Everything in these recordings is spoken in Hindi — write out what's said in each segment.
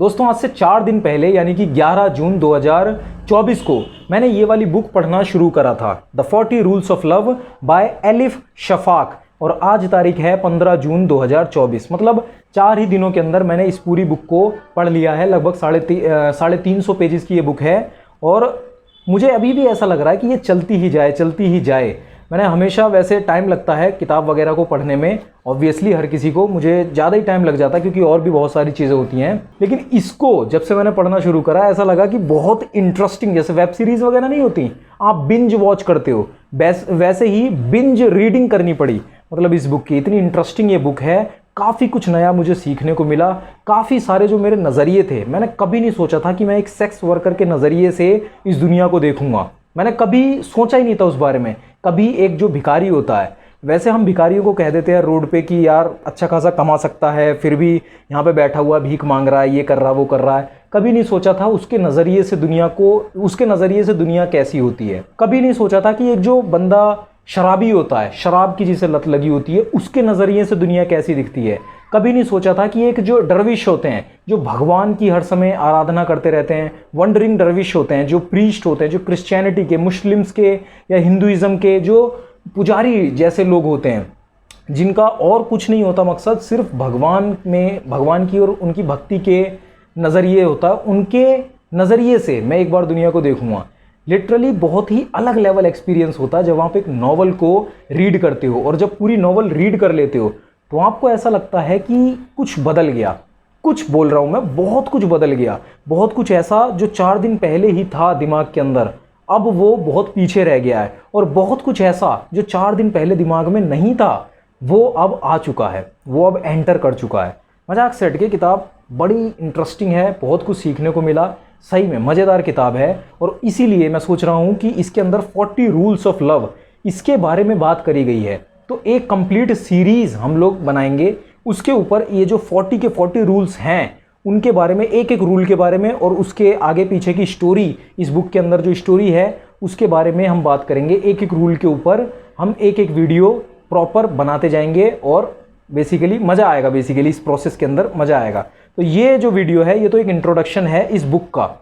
दोस्तों आज से 4 दिन पहले यानी कि 11 जून 2024 को मैंने ये वाली बुक पढ़ना शुरू करा था, the 40 rules of love by Elif Shafak. और आज तारीख है 15 जून 2024, मतलब 4 ही दिनों के अंदर मैंने इस पूरी बुक को पढ़ लिया है। लगभग 350 पेजेस की ये बुक है और मुझे अभी भी ऐसा लग रहा है कि ये चलती ही जाए। मैंने हमेशा, वैसे टाइम लगता है किताब वगैरह को पढ़ने में, ऑब्वियसली हर किसी को, मुझे ज़्यादा ही टाइम लग जाता है क्योंकि और भी बहुत सारी चीज़ें होती हैं। लेकिन इसको जब से मैंने पढ़ना शुरू करा ऐसा लगा कि बहुत इंटरेस्टिंग, जैसे वेब सीरीज़ वगैरह नहीं होती, आप बिंज वॉच करते हो, वैसे ही बिंज रीडिंग करनी पड़ी मतलब इस बुक की। इतनी इंटरेस्टिंग ये बुक है, काफ़ी कुछ नया मुझे सीखने को मिला। काफ़ी सारे जो मेरे नज़रिए थे, मैंने कभी नहीं सोचा था कि मैं एक सेक्स वर्कर के नज़रिए से इस दुनिया को देखूंगा। मैंने कभी सोचा ही नहीं था उस बारे में। कभी एक जो भिखारी होता है, वैसे हम भिखारियों को कह देते हैं रोड पे कि यार अच्छा खासा कमा सकता है, फिर भी यहाँ पे बैठा हुआ भीख मांग रहा है, ये कर रहा वो कर रहा है। कभी नहीं सोचा था उसके नज़रिए से दुनिया कैसी होती है। कभी नहीं सोचा था कि एक जो बंदा शराबी होता है, शराब की जिसे लत लगी होती है, उसके नज़रिए से दुनिया कैसी दिखती है। कभी नहीं सोचा था कि एक जो डरविश होते हैं, जो भगवान की हर समय आराधना करते रहते हैं, वंडरिंग डरविश होते हैं, जो प्रीस्ट होते हैं, जो क्रिश्चियनिटी के, मुस्लिम्स के या हिंदुइज़्म के जो पुजारी जैसे लोग होते हैं, जिनका और कुछ नहीं होता मकसद, सिर्फ भगवान की और उनकी भक्ति के नज़रिए होता है। उनके नज़रिए से मैं एक बार दुनिया को देखूंगा। लिटरली बहुत ही अलग लेवल एक्सपीरियंस होता है जब आप एक नॉवल को रीड करते हो, और जब पूरी नॉवल रीड कर लेते हो तो आपको ऐसा लगता है कि कुछ बदल गया। कुछ बोल रहा हूँ मैं, बहुत कुछ बदल गया। बहुत कुछ ऐसा जो 4 दिन पहले ही था दिमाग के अंदर, अब वो बहुत पीछे रह गया है। और बहुत कुछ ऐसा जो 4 दिन पहले दिमाग में नहीं था, वो अब आ चुका है, वो अब एंटर कर चुका है। मजाक से हट के किताब बड़ी इंटरेस्टिंग है, बहुत कुछ सीखने को मिला, सही में मज़ेदार किताब है। और इसीलिए मैं सोच रहा हूँ कि इसके अंदर 40 रूल्स ऑफ लव, इसके बारे में बात करी गई है, तो एक कंप्लीट सीरीज़ हम लोग बनाएंगे उसके ऊपर। ये जो 40 के 40 रूल्स हैं उनके बारे में, एक एक रूल के बारे में और उसके आगे पीछे की स्टोरी, इस बुक के अंदर जो स्टोरी है उसके बारे में हम बात करेंगे। एक एक रूल के ऊपर हम एक एक वीडियो प्रॉपर बनाते जाएंगे और बेसिकली मज़ा आएगा। बेसिकली इस प्रोसेस के अंदर मज़ा आएगा। तो ये जो वीडियो है ये तो एक इंट्रोडक्शन है इस बुक का।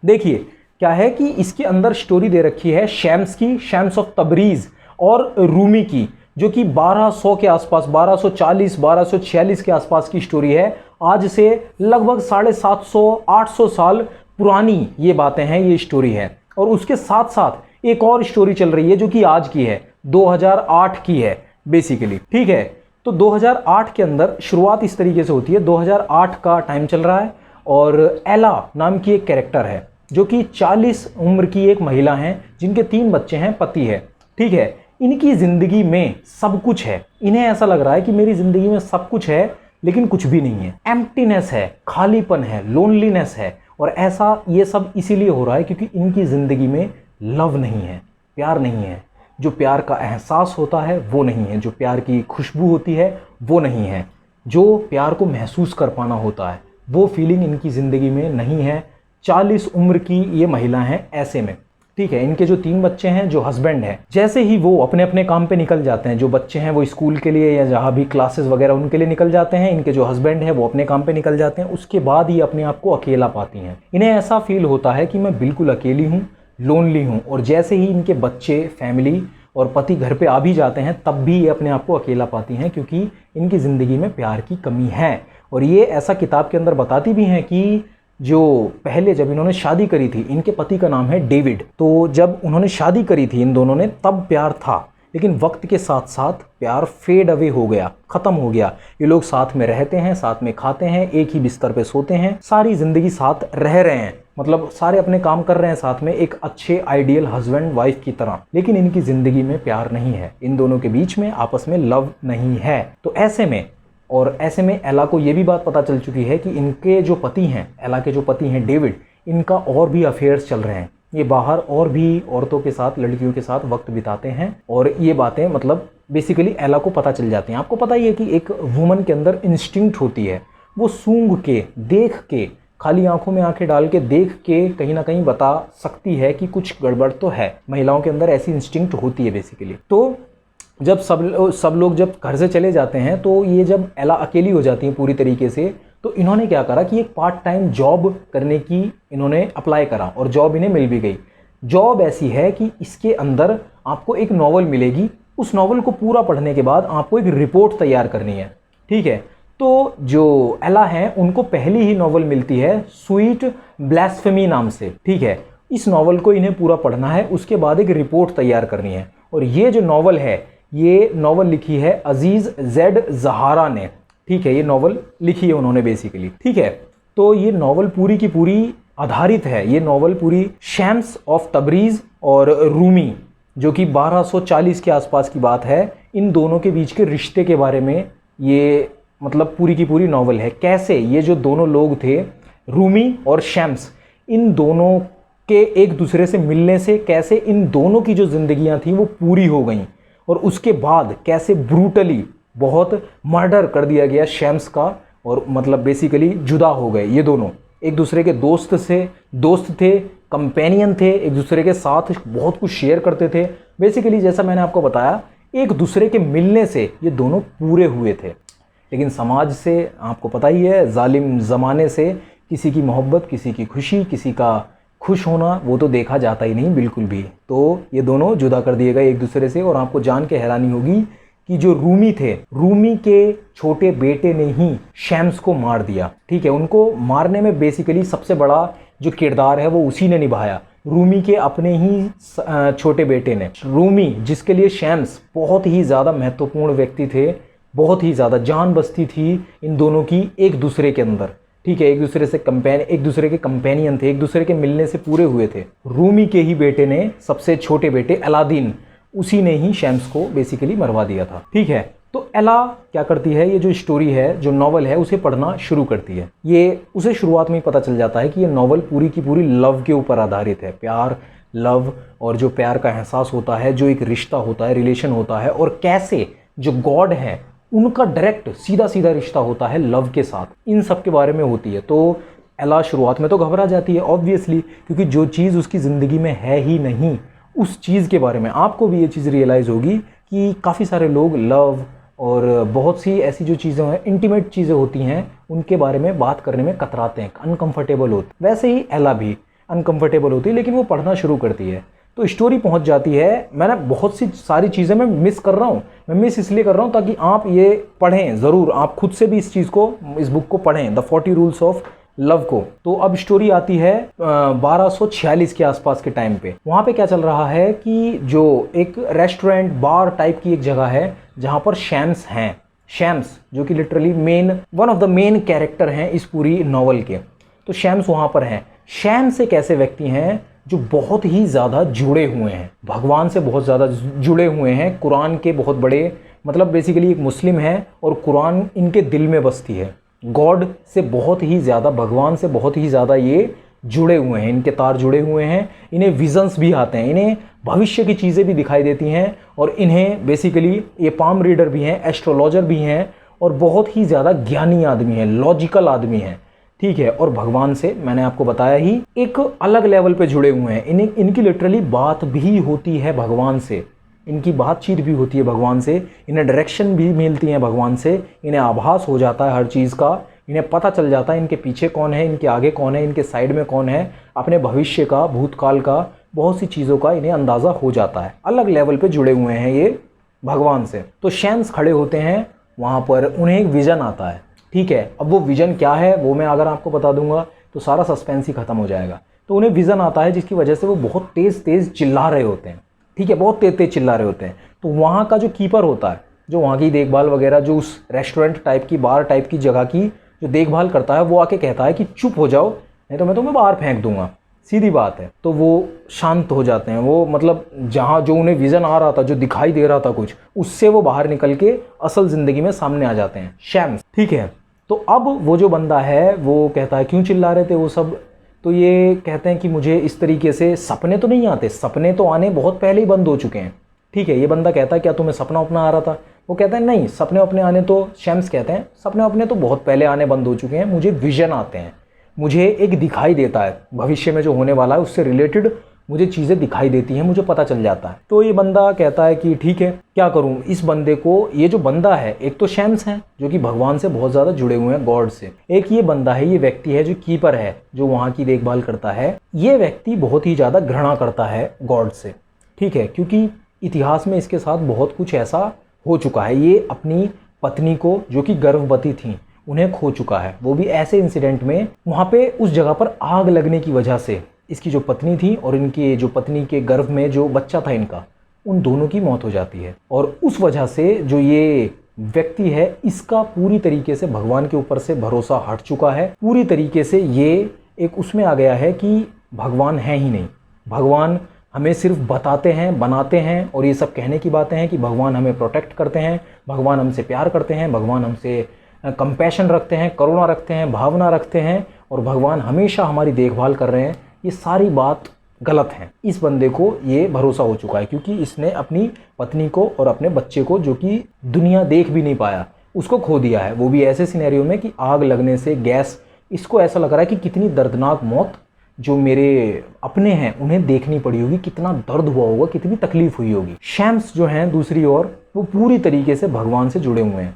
देखिए क्या है कि इसके अंदर स्टोरी दे रखी है शैम्स की, शैम्स ऑफ तबरीज़ और रूमी की, जो कि 1200 के आसपास, 1240 1246 के आसपास की स्टोरी है। आज से लगभग 750-800 साल पुरानी ये बातें हैं, ये स्टोरी है। और उसके साथ साथ एक और स्टोरी चल रही है जो कि आज की है, 2008 की है बेसिकली, ठीक है। तो 2008 के अंदर शुरुआत इस तरीके से होती है। 2008 का टाइम चल रहा है और एला नाम की एक कैरेक्टर है जो कि 40 उम्र की एक महिला हैं, जिनके 3 बच्चे हैं, पति है, ठीक है। इनकी ज़िंदगी में सब कुछ है। इन्हें ऐसा लग रहा है कि मेरी ज़िंदगी में सब कुछ है लेकिन कुछ भी नहीं है, एम्प्टीनेस है, खालीपन है, लोनलीनेस है। और ऐसा ये सब इसीलिए हो रहा है क्योंकि इनकी ज़िंदगी में लव नहीं है, प्यार नहीं है। जो प्यार का एहसास होता है वो नहीं है, जो प्यार की खुशबू होती है वो नहीं है, जो प्यार को महसूस कर पाना होता है वो फीलिंग इनकी ज़िंदगी में नहीं है। 40 उम्र की ये महिला हैं ऐसे में, ठीक है। इनके जो 3 बच्चे हैं, जो हस्बैंड है, जैसे ही वो अपने अपने काम पे निकल जाते हैं, जो बच्चे हैं वो स्कूल के लिए या जहाँ भी क्लासेस वगैरह उनके लिए निकल जाते हैं, इनके जो हस्बैंड है वो अपने काम पे निकल जाते हैं, उसके बाद ही अपने आप को अकेला पाती हैं। इन्हें ऐसा फील होता है कि मैं बिल्कुल अकेली हूँ, लोनली हूँ। और जैसे ही इनके बच्चे, फैमिली और पति घर पे आ भी जाते हैं, तब भी ये अपने आप को अकेला पाती हैं क्योंकि इनकी ज़िंदगी में प्यार की कमी है। और ये ऐसा किताब के अंदर बताती भी हैं कि जो पहले जब इन्होंने शादी करी थी, इनके पति का नाम है डेविड, तो जब उन्होंने शादी करी थी इन दोनों ने, तब प्यार था। लेकिन वक्त के साथ साथ प्यार फेड अवे हो गया, ख़त्म हो गया। ये लोग साथ में रहते हैं, साथ में खाते हैं, एक ही बिस्तर पे सोते हैं, सारी ज़िंदगी साथ रह रहे हैं, मतलब सारे अपने काम कर रहे हैं साथ में, एक अच्छे आइडियल हस्बैंड वाइफ की तरह। लेकिन इनकी ज़िंदगी में प्यार नहीं है, इन दोनों के बीच में आपस में लव नहीं है। तो ऐसे में एला को ये भी बात पता चल चुकी है कि इनके जो पति हैं, एला के जो पति हैं डेविड, इनका और भी अफेयर्स चल रहे हैं। ये बाहर और भी औरतों के साथ, लड़कियों के साथ वक्त बिताते हैं। और ये बातें मतलब बेसिकली एला को पता चल जाती हैं। आपको पता ही है कि एक वुमन के अंदर इंस्टिंक्ट होती है, वो सूंघ के, देख के, खाली आंखों में आंखें डाल के देख के कहीं ना कहीं बता सकती है कि कुछ गड़बड़ तो है। महिलाओं के अंदर ऐसी इंस्टिंक्ट होती है बेसिकली। तो जब सब लोग जब घर से चले जाते हैं, तो ये जब एला अकेली हो जाती है पूरी तरीके से, तो इन्होंने क्या करा कि एक पार्ट टाइम जॉब करने की इन्होंने अप्लाई करा और जॉब इन्हें मिल भी गई। जॉब ऐसी है कि इसके अंदर आपको एक नॉवल मिलेगी, उस नॉवल को पूरा पढ़ने के बाद आपको एक रिपोर्ट तैयार करनी है। ठीक है, तो जो एला हैं उनको पहली ही नॉवल मिलती है स्वीट ब्लास्फेमी नाम से। ठीक है, इस नॉवल को इन्हें पूरा पढ़ना है, उसके बाद एक रिपोर्ट तैयार करनी है। और ये जो नॉवल है, ये नॉवल लिखी है अजीज जेड जहारा ने। ठीक है, ये नॉवल लिखी है उन्होंने बेसिकली। ठीक है, तो ये नॉवल पूरी की पूरी आधारित है, ये नॉवल पूरी शम्स ऑफ तबरीज़ और रूमी, जो कि 1240 के आसपास की बात है, इन दोनों के बीच के रिश्ते के बारे में ये मतलब पूरी की पूरी नॉवल है। कैसे ये जो दोनों लोग थे, रूमी और शम्स, इन दोनों के एक दूसरे से मिलने से कैसे इन दोनों की जो ज़िंदगियां थी वो पूरी हो गई, और उसके बाद कैसे ब्रूटली बहुत मर्डर कर दिया गया शम्स का, और मतलब बेसिकली जुदा हो गए ये दोनों। एक दूसरे के दोस्त थे, कंपेनियन थे, एक दूसरे के साथ बहुत कुछ शेयर करते थे। बेसिकली जैसा मैंने आपको बताया, एक दूसरे के मिलने से ये दोनों पूरे हुए थे। लेकिन समाज से आपको पता ही है, जालिम ज़माने से किसी की मोहब्बत, किसी की खुशी, किसी का खुश होना वो तो देखा जाता ही नहीं बिल्कुल भी। तो ये दोनों जुदा कर दिए गए एक दूसरे से। और आपको जान के हैरानी होगी कि जो रूमी थे, रूमी के छोटे बेटे ने ही शम्स को मार दिया। ठीक है, उनको मारने में बेसिकली सबसे बड़ा जो किरदार है वो उसी ने निभाया, रूमी के अपने ही छोटे बेटे ने। रूमी, जिसके लिए शम्स बहुत ही ज़्यादा महत्वपूर्ण व्यक्ति थे, बहुत ही ज़्यादा जान बसती थी इन दोनों की एक दूसरे के अंदर। ठीक है, एक दूसरे के कंपेनियन थे, एक दूसरे के मिलने से पूरे हुए थे। रूमी के ही बेटे ने, सबसे छोटे बेटे अलादीन, उसी ने ही शम्स को बेसिकली मरवा दिया था। ठीक है, तो एला क्या करती है, ये जो स्टोरी है, जो नॉवल है, उसे पढ़ना शुरू करती है। ये उसे शुरुआत में ही पता चल जाता है कि ये नॉवल पूरी की पूरी लव के ऊपर आधारित है। प्यार, लव, और जो प्यार का एहसास होता है, जो एक रिश्ता होता है, रिलेशन होता है, और कैसे जो गॉड है उनका डायरेक्ट सीधा सीधा रिश्ता होता है लव के साथ, इन सब के बारे में होती है। तो एला शुरुआत में तो घबरा जाती है ऑब्वियसली, क्योंकि जो चीज़ उसकी ज़िंदगी में है ही नहीं, उस चीज़ के बारे में आपको भी ये चीज़ रियलाइज़ होगी कि काफ़ी सारे लोग लव और बहुत सी ऐसी जो चीज़ें हैं, इंटीमेट चीज़ें होती हैं, उनके बारे में बात करने में कतराते हैं, अनकंफर्टेबल होते। वैसे ही एला भी अनकंफर्टेबल होती है, लेकिन वो पढ़ना शुरू करती है। तो स्टोरी पहुंच जाती है। मैंने बहुत सी सारी चीज़ें मैं मिस कर रहा हूँ, मैं मिस इसलिए कर रहा हूँ ताकि आप ये पढ़ें ज़रूर, आप खुद से भी इस चीज़ को, इस बुक को पढ़ें, द 40 रूल्स ऑफ लव को। तो अब स्टोरी आती है 1246 के आसपास के टाइम पे। वहाँ पे क्या चल रहा है कि जो एक रेस्टोरेंट बार टाइप की एक जगह है जहाँ पर शम्स हैं, शम्स जो कि literally one of the main character हैं इस पूरी नॉवल के। तो शम्स वहाँ पर हैं। शम्स एक ऐसे व्यक्ति हैं जो बहुत ही ज़्यादा जुड़े हुए हैं, भगवान से बहुत ज़्यादा जुड़े हुए हैं, कुरान के बहुत बड़े, मतलब बेसिकली एक मुस्लिम है और कुरान इनके दिल में बसती है। गॉड से बहुत ही ज़्यादा, भगवान से बहुत ही ज़्यादा ये जुड़े हुए हैं, इनके तार जुड़े हुए हैं। इन्हें विजन्स भी आते हैं, इन्हें भविष्य की चीज़ें भी दिखाई देती हैं, और इन्हें बेसिकली ये पाम रीडर भी हैं, एस्ट्रोलॉजर भी हैं, और बहुत ही ज़्यादा ज्ञानी आदमी हैं, लॉजिकल आदमी हैं। ठीक है, और भगवान से मैंने आपको बताया ही एक अलग लेवल पे जुड़े हुए हैं। इनकी लिटरली बात भी होती है भगवान से, इनकी बातचीत भी होती है भगवान से, इन्हें डायरेक्शन भी मिलती है भगवान से, इन्हें आभास हो जाता है हर चीज़ का, इन्हें पता चल जाता है इनके पीछे कौन है, इनके आगे कौन है, इनके साइड में कौन है, अपने भविष्य का, भूतकाल का, बहुत सी चीज़ों का इन्हें अंदाज़ा हो जाता है। अलग लेवल पे जुड़े हुए हैं ये भगवान से। तो शम्स खड़े होते हैं वहाँ पर, उन्हें एक विज़न आता है। ठीक है, अब वो विज़न क्या है वो मैं अगर आपको बता दूंगा तो सारा सस्पेंस ही खत्म हो जाएगा। तो उन्हें विज़न आता है जिसकी वजह से वो बहुत तेज़ तेज़ चिल्ला रहे होते हैं। ठीक है, बहुत तेज़ तेज़ चिल्ला रहे होते हैं। तो वहाँ का जो कीपर होता है, जो वहाँ की देखभाल वगैरह, जो उस रेस्टोरेंट टाइप की, बार टाइप की जगह की जो देखभाल करता है, वो आके कहता है कि चुप हो जाओ, नहीं तो मैं तुम्हें बाहर फेंक दूंगा। सीधी बात है। तो वो शांत हो जाते हैं। वो मतलब जहाँ जो उन्हें विज़न आ रहा था, जो दिखाई दे रहा था कुछ, उससे वो बाहर निकल के असल ज़िंदगी में सामने आ जाते हैं शम्स। ठीक है, तो अब वो जो बंदा है वो कहता है क्यों चिल्ला रहे थे वो सब। तो ये कहते हैं कि मुझे इस तरीके से सपने तो नहीं आते, सपने तो आने बहुत पहले ही बंद हो चुके हैं। ठीक है, ये बंदा कहता है क्या तुम्हें सपना अपना आ रहा था? वो कहता है नहीं, सपने अपने आने तो, शम्स कहते हैं सपने अपने तो बहुत पहले आने बंद हो चुके हैं, मुझे विजन आते हैं, मुझे एक दिखाई देता है भविष्य में जो होने वाला है उससे रिलेटेड मुझे चीज़ें दिखाई देती हैं, मुझे पता चल जाता है। तो ये बंदा कहता है कि ठीक है, क्या करूं इस बंदे को। ये जो बंदा है, एक तो शैम्स है जो कि भगवान से बहुत ज़्यादा जुड़े हुए हैं, गॉड से। एक ये बंदा है, ये व्यक्ति है जो कीपर है, जो वहाँ की देखभाल करता है। ये व्यक्ति बहुत ही ज़्यादा घृणा करता है गॉड से, ठीक है, क्योंकि इतिहास में इसके साथ बहुत कुछ ऐसा हो चुका है। ये अपनी पत्नी को, जो कि गर्भवती थी, उन्हें खो चुका है, वो भी ऐसे इंसिडेंट में। वहाँ पे उस जगह पर आग लगने की वजह से इसकी जो पत्नी थी और इनकी जो पत्नी के गर्भ में जो बच्चा था इनका, उन दोनों की मौत हो जाती है। और उस वजह से जो ये व्यक्ति है, इसका पूरी तरीके से भगवान के ऊपर से भरोसा हट चुका है। पूरी तरीके से ये एक उसमें आ गया है कि भगवान है ही नहीं, भगवान हमें सिर्फ बताते हैं, बनाते हैं, और ये सब कहने की बातें हैं कि भगवान हमें प्रोटेक्ट करते हैं, भगवान हमसे प्यार करते हैं, भगवान हमसे कंपैशन रखते हैं, करुणा रखते हैं, भावना रखते हैं, और भगवान हमेशा हमारी देखभाल कर रहे हैं। ये सारी बात गलत है। इस बंदे को ये भरोसा हो चुका है, क्योंकि इसने अपनी पत्नी को और अपने बच्चे को, जो कि दुनिया देख भी नहीं पाया, उसको खो दिया है। वो भी ऐसे सिनेरियो में कि आग लगने से, गैस, इसको ऐसा लग रहा है कि कितनी दर्दनाक मौत जो मेरे अपने हैं उन्हें देखनी पड़ी होगी, कितना दर्द हुआ होगा, कितनी तकलीफ हुई होगी। शैम्स जो हैं दूसरी ओर, वो पूरी तरीके से भगवान से जुड़े हुए हैं।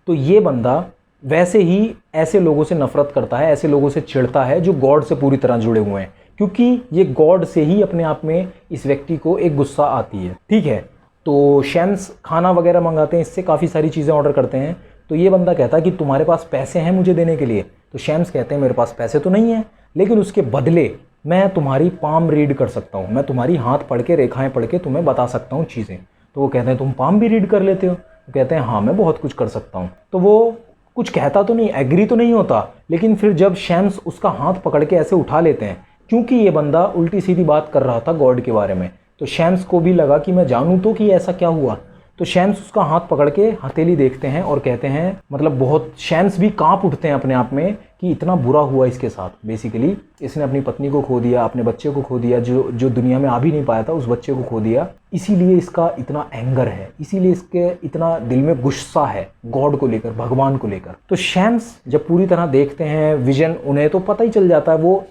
तो ये बंदा वैसे ही ऐसे लोगों से नफरत करता है, ऐसे लोगों से चिढ़ता है जो गॉड से पूरी तरह जुड़े हुए हैं, क्योंकि ये गॉड से ही अपने आप में इस व्यक्ति को एक गुस्सा आती है, ठीक है। तो शैम्स खाना वगैरह मंगाते हैं, इससे काफ़ी सारी चीज़ें ऑर्डर करते हैं। तो ये बंदा कहता है कि तुम्हारे पास पैसे हैं मुझे देने के लिए। तो शैम्स कहते हैं मेरे पास पैसे तो नहीं है, लेकिन उसके बदले मैं तुम्हारी पाम रीड कर सकता हूँ, मैं तुम्हारी हाथ पढ़ के, रेखाएं पढ़ के तुम्हें बता सकता हूँ चीज़ें। तो वो कहते हैं तुम पाम भी रीड कर लेते हो? तो कहते हैं हाँ, मैं बहुत कुछ कर सकता हूँ। तो वो कुछ कहता तो नहीं, एग्री तो नहीं होता, लेकिन फिर जब शैम्स उसका हाथ पकड़ के ऐसे उठा लेते हैं, क्योंकि ये बंदा उल्टी सीधी बात कर रहा था गॉड के बारे में, तो शैम्स को भी लगा कि मैं जानूँ तो कि ऐसा क्या हुआ। तो शैम्स उसका हाथ पकड़ के हथेली देखते हैं और कहते हैं, मतलब बहुत, शैम्स भी कांप उठते हैं अपने आप में कि इतना बुरा हुआ इसके साथ। बेसिकली इसने अपनी पत्नी को खो दिया, अपने बच्चे को खो दिया, जो दुनिया में आ भी नहीं पाया था, उस बच्चे को खो दिया। इसीलिए इसका इतना एंगर है, इसीलिए इसके इतना दिल में गुस्सा है गॉड को लेकर, भगवान को लेकर। तो शैम्स जब पूरी तरह देखते हैं विजन, उन्हें तो पता ही चल जाता है, वो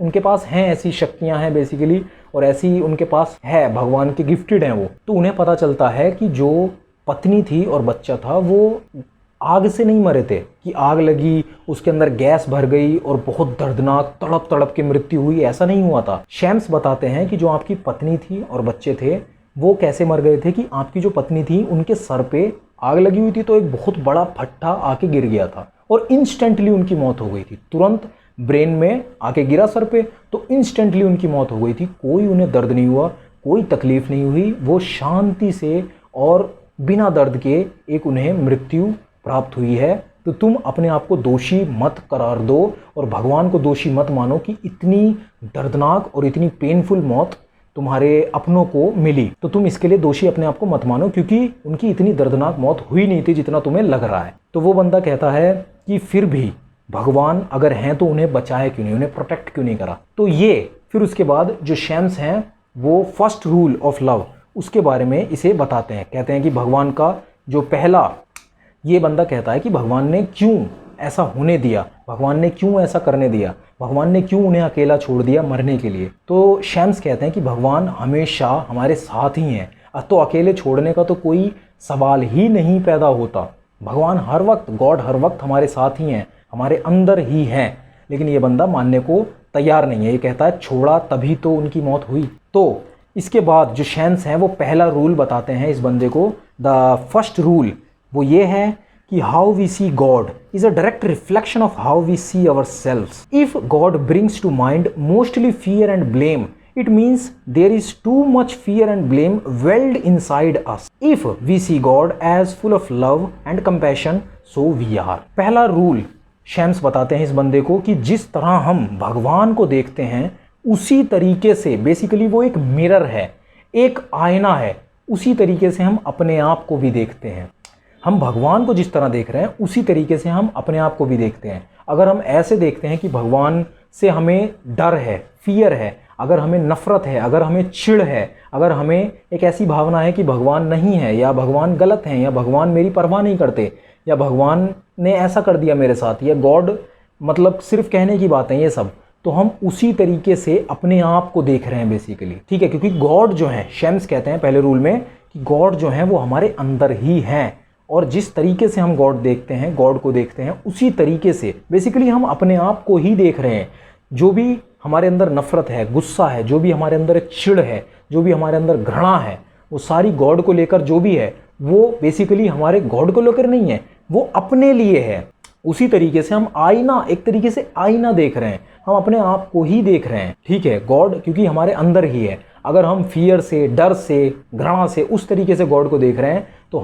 उनके पास हैं ऐसी शक्तियां हैं बेसिकली, और ऐसी उनके पास है, भगवान के गिफ्टेड हैं वो। तो उन्हें पता चलता है कि जो पत्नी थी और बच्चा था वो आग से नहीं मरे थे, कि आग लगी, उसके अंदर गैस भर गई और बहुत दर्दनाक तड़प तड़प के मृत्यु हुई, ऐसा नहीं हुआ था। शैम्स बताते हैं कि जो आपकी पत्नी थी और बच्चे थे वो कैसे मर गए थे, कि आपकी जो पत्नी थी उनके सर पे आग लगी हुई थी, तो एक बहुत बड़ा फट्टा आके गिर गया था और इंस्टेंटली उनकी मौत हो गई थी। तुरंत ब्रेन में आके गिरा सर पे, तो इंस्टेंटली उनकी मौत हो गई थी। कोई उन्हें दर्द नहीं हुआ, कोई तकलीफ नहीं हुई, वो शांति से और बिना दर्द के एक उन्हें मृत्यु प्राप्त हुई है। तो तुम अपने आप को दोषी मत करार दो और भगवान को दोषी मत मानो कि इतनी दर्दनाक और इतनी पेनफुल मौत तुम्हारे अपनों को मिली। तो तुम इसके लिए दोषी अपने आप को मत मानो, क्योंकि उनकी इतनी दर्दनाक मौत हुई नहीं थी जितना तुम्हें लग रहा है। तो वो बंदा कहता है कि फिर भी भगवान अगर हैं तो उन्हें बचाया क्यों नहीं, उन्हें प्रोटेक्ट क्यों नहीं करा। तो ये फिर उसके बाद जो शैम्स हैं वो फर्स्ट रूल ऑफ लव, उसके बारे में इसे बताते हैं। कहते हैं कि भगवान का जो पहला, ये बंदा कहता है कि भगवान ने क्यों ऐसा होने दिया, भगवान ने क्यों ऐसा करने दिया, भगवान ने क्यों उन्हें अकेला छोड़ दिया मरने के लिए। तो शैम्स कहते हैं कि भगवान हमेशा हमारे साथ ही हैं, तो अकेले छोड़ने का तो कोई सवाल ही नहीं पैदा होता। भगवान हर वक्त, गॉड हर वक्त हमारे साथ ही हैं, हमारे अंदर ही हैं। लेकिन ये बंदा मानने को तैयार नहीं है, ये कहता है छोड़ा तभी तो उनकी मौत हुई। तो इसके बाद जो शैम्स हैं वो पहला रूल बताते हैं इस बंदे को। द फर्स्ट रूल वो ये है कि how we see God is a direct reflection of how we see ourselves. If God brings to mind mostly fear and blame, it means there is too much fear and blame welled inside us. If we see God as full of love and compassion, so we are. पहला रूल शैम्स बताते हैं इस बंदे को कि जिस तरह हम भगवान को देखते हैं उसी तरीके से, बेसिकली वो एक मिरर है, एक आईना है, उसी तरीके से हम अपने आप को भी देखते हैं। हम भगवान को जिस तरह देख रहे हैं उसी तरीके से हम अपने आप को भी देखते हैं। अगर हम ऐसे देखते हैं कि भगवान से हमें डर है, फियर है, अगर हमें नफ़रत है, अगर हमें चिढ़ है, अगर हमें एक ऐसी भावना है कि भगवान नहीं है, या भगवान गलत हैं, या भगवान मेरी परवाह नहीं करते, या भगवान ने ऐसा कर दिया मेरे साथ, या गॉड मतलब सिर्फ कहने की बात है ये सब, तो हम उसी तरीके से अपने आप को देख रहे हैं बेसिकली, ठीक है। क्योंकि गॉड जो है, शैम्स कहते हैं पहले रूल में कि गॉड जो है वो हमारे अंदर ही हैं, और जिस तरीके से हम गॉड देखते हैं, गॉड को देखते हैं, उसी तरीके से बेसिकली हम अपने आप को ही देख रहे हैं। जो भी हमारे अंदर नफरत है, गुस्सा है, जो भी हमारे अंदर चिढ़ है, जो भी हमारे अंदर घृणा है, वो सारी गॉड को लेकर जो भी है वो बेसिकली हमारे गॉड को लेकर नहीं है, वो अपने लिए है। उसी तरीके से हम आईना, एक तरीके से आईना देख रहे हैं, हम अपने आप को ही देख रहे हैं, ठीक है। गॉड क्योंकि हमारे अंदर ही है। अगर हम फियर से, डर से, घृणा से उस तरीके से गॉड को देख रहे हैं तो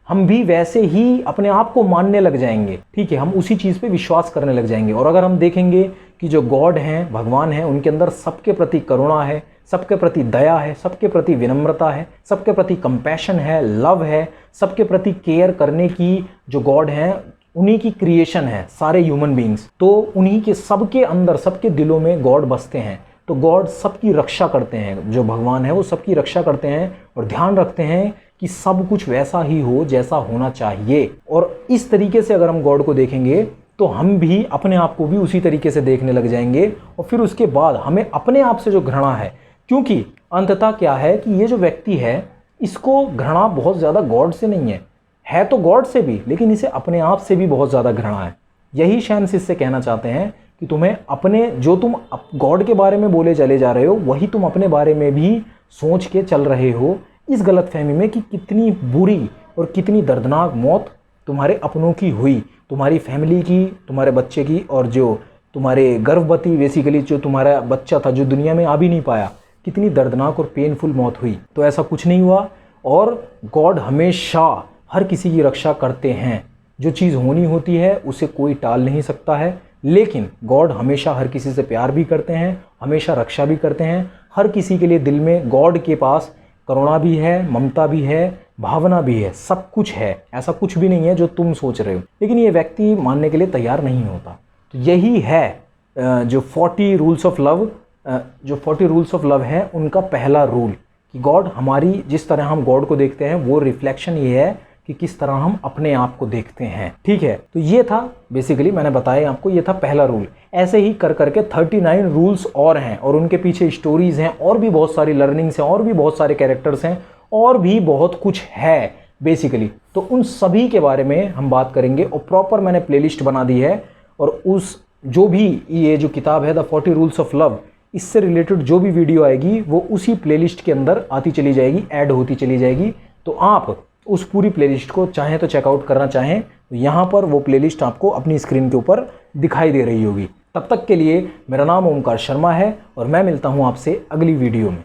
हम भी वैसे ही अपने आप को मानने लग जाएंगे, ठीक है। हम उसी चीज़ पे विश्वास करने लग जाएंगे। और अगर हम देखेंगे कि जो गॉड हैं, भगवान हैं, उनके अंदर सबके प्रति करुणा है, सबके प्रति दया है, सबके प्रति विनम्रता है, सबके प्रति कंपैशन है, लव है, सबके प्रति केयर करने की जो गॉड हैं, उन्हीं की क्रिएशन है सारे ह्यूमन बींग्स, तो उन्हीं के सबके अंदर, सबके दिलों में गॉड बसते हैं। तो गॉड सबकी रक्षा करते हैं, जो भगवान है वो सबकी रक्षा करते हैं और ध्यान रखते हैं कि सब कुछ वैसा ही हो जैसा होना चाहिए। और इस तरीके से अगर हम गॉड को देखेंगे तो हम भी अपने आप को भी उसी तरीके से देखने लग जाएंगे। और फिर उसके बाद हमें अपने आप से जो घृणा है, क्योंकि अंततः क्या है कि ये जो व्यक्ति है, इसको घृणा बहुत ज़्यादा गॉड से नहीं है तो गॉड से भी, लेकिन इसे अपने आप से भी बहुत ज़्यादा घृणा है। यही शैम्स इससे कहना चाहते हैं कि तुम्हें अपने, जो तुम गॉड के बारे में बोले चले जा रहे हो, वही तुम अपने बारे में भी सोच के चल रहे हो, इस गलतफहमी में कि कितनी बुरी और कितनी दर्दनाक मौत तुम्हारे अपनों की हुई, तुम्हारी फैमिली की, तुम्हारे बच्चे की, और जो तुम्हारे गर्भवती बेसिकली जो तुम्हारा बच्चा था जो दुनिया में आ भी नहीं पाया, कितनी दर्दनाक और पेनफुल मौत हुई। तो ऐसा कुछ नहीं हुआ। और गॉड हमेशा हर किसी की रक्षा करते हैं। जो चीज़ होनी होती है उसे कोई टाल नहीं सकता है, लेकिन गॉड हमेशा हर किसी से प्यार भी करते हैं, हमेशा रक्षा भी करते हैं। हर किसी के लिए दिल में गॉड के पास करुणा भी है, ममता भी है, भावना भी है, सब कुछ है। ऐसा कुछ भी नहीं है जो तुम सोच रहे हो, लेकिन ये व्यक्ति मानने के लिए तैयार नहीं होता। तो यही है जो 40 रूल्स ऑफ लव, जो 40 रूल्स ऑफ लव है उनका पहला रूल, कि गॉड हमारी, जिस तरह हम गॉड को देखते हैं वो रिफ्लेक्शन ये है कि किस तरह हम अपने आप को देखते हैं, ठीक है। तो ये था बेसिकली, मैंने बताया आपको, ये था पहला रूल। ऐसे ही कर करके 39 रूल्स और हैं, और उनके पीछे स्टोरीज हैं, और भी बहुत सारी लर्निंग्स हैं, और भी बहुत सारे कैरेक्टर्स हैं, और भी बहुत कुछ है बेसिकली। तो उन सभी के बारे में हम बात करेंगे, और प्रॉपर मैंने प्लेलिस्ट बना दी है। और उस जो भी ये जो किताब है द 40 रूल्स ऑफ लव, इससे रिलेटेड जो भी वीडियो आएगी वो उसी प्लेलिस्ट के अंदर आती चली जाएगी, ऐड होती चली जाएगी। तो आप उस पूरी प्लेलिस्ट को चाहें तो चेकआउट करना चाहें तो यहाँ पर वो प्लेलिस्ट आपको अपनी स्क्रीन के ऊपर दिखाई दे रही होगी। तब तक के लिए मेरा नाम ओमकार शर्मा है, और मैं मिलता हूँ आपसे अगली वीडियो में।